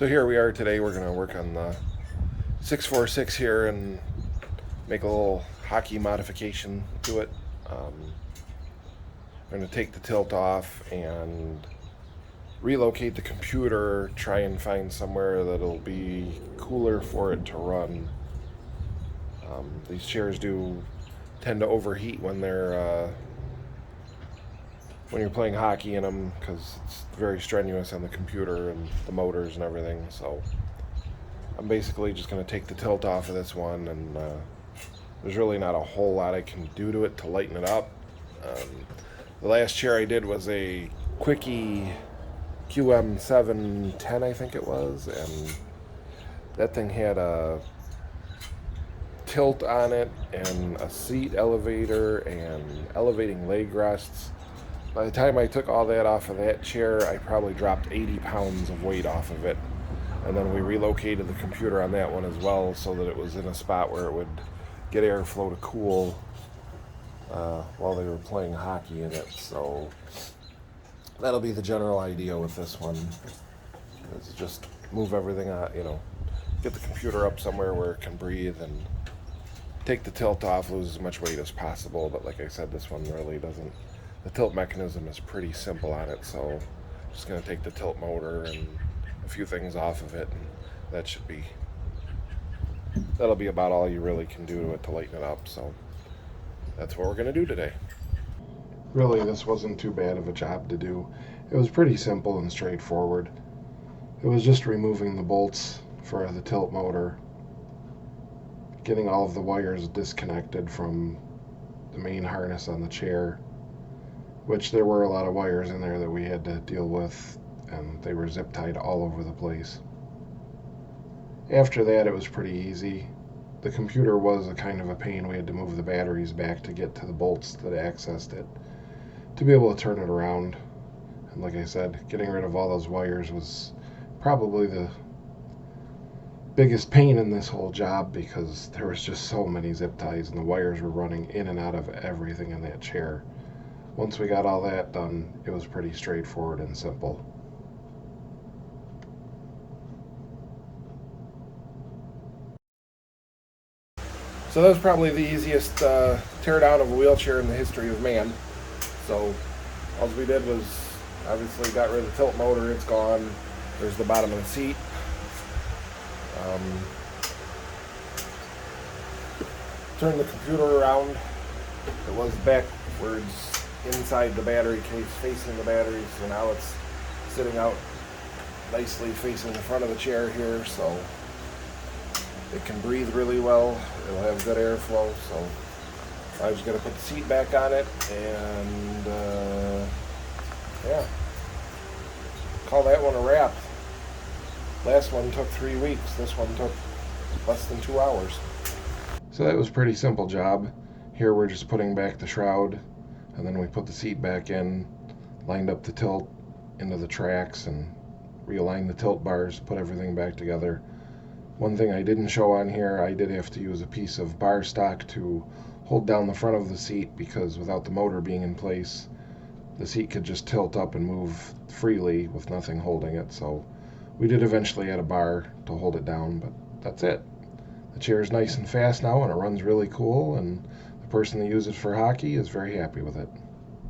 So here we are today. We're going to work on the 646 here and make a little hockey modification to it. I'm going to take the tilt off and relocate the computer, try and find somewhere that'll be cooler for it to run. These chairs do tend to overheat when you're playing hockey in them, because it's very strenuous on the computer and the motors and everything. So I'm basically just going to take the tilt off of this one, and there's really not a whole lot I can do to it to lighten it up. The last chair I did was a Quickie QM710, I think it was, and that thing had a tilt on it and a seat elevator and elevating leg rests. By the time I took all that off of that chair, I probably dropped 80 pounds of weight off of it. And then we relocated the computer on that one as well, so that it was in a spot where it would get airflow to cool while they were playing hockey in it. So that'll be the general idea with this one, is just move everything out, get the computer up somewhere where it can breathe, and take the tilt off, lose as much weight as possible. But like I said, this one really doesn't. The tilt mechanism is pretty simple on it, so I'm just going to take the tilt motor and a few things off of it, and that'll be about all you really can do to it to lighten it up. So that's what we're going to do today. Really, this wasn't too bad of a job to do. It was pretty simple and straightforward. It was just removing the bolts for the tilt motor, getting all of the wires disconnected from the main harness on the chair, which there were a lot of wires in there that we had to deal with, and they were zip tied all over the place. After that, it was pretty easy. The computer was a kind of a pain. We had to move the batteries back to get to the bolts that accessed it to be able to turn it around. And like I said, getting rid of all those wires was probably the biggest pain in this whole job, because there was just so many zip ties and the wires were running in and out of everything in that chair. Once we got all that done, it was pretty straightforward and simple. So that was probably the easiest tear down of a wheelchair in the history of man. So all we did was obviously got rid of the tilt motor. It's gone. There's the bottom of the seat. Turn the computer around. It was backwards inside the battery case, facing the battery, so now it's sitting out nicely facing the front of the chair here, so it can breathe really well. It'll have good airflow. So I was going to put the seat back on it, and call that one a wrap. Last one took 3 weeks. This one took less than 2 hours. So that was a pretty simple job. Here we're just putting back the shroud, and then we put the seat back in, lined up the tilt into the tracks, and realigned the tilt bars, put everything back together. One thing I didn't show on here, I did have to use a piece of bar stock to hold down the front of the seat, because without the motor being in place, the seat could just tilt up and move freely with nothing holding it. So we did eventually add a bar to hold it down, but that's it. The chair is nice and fast now, and it runs really cool, and the person that uses it for hockey is very happy with it.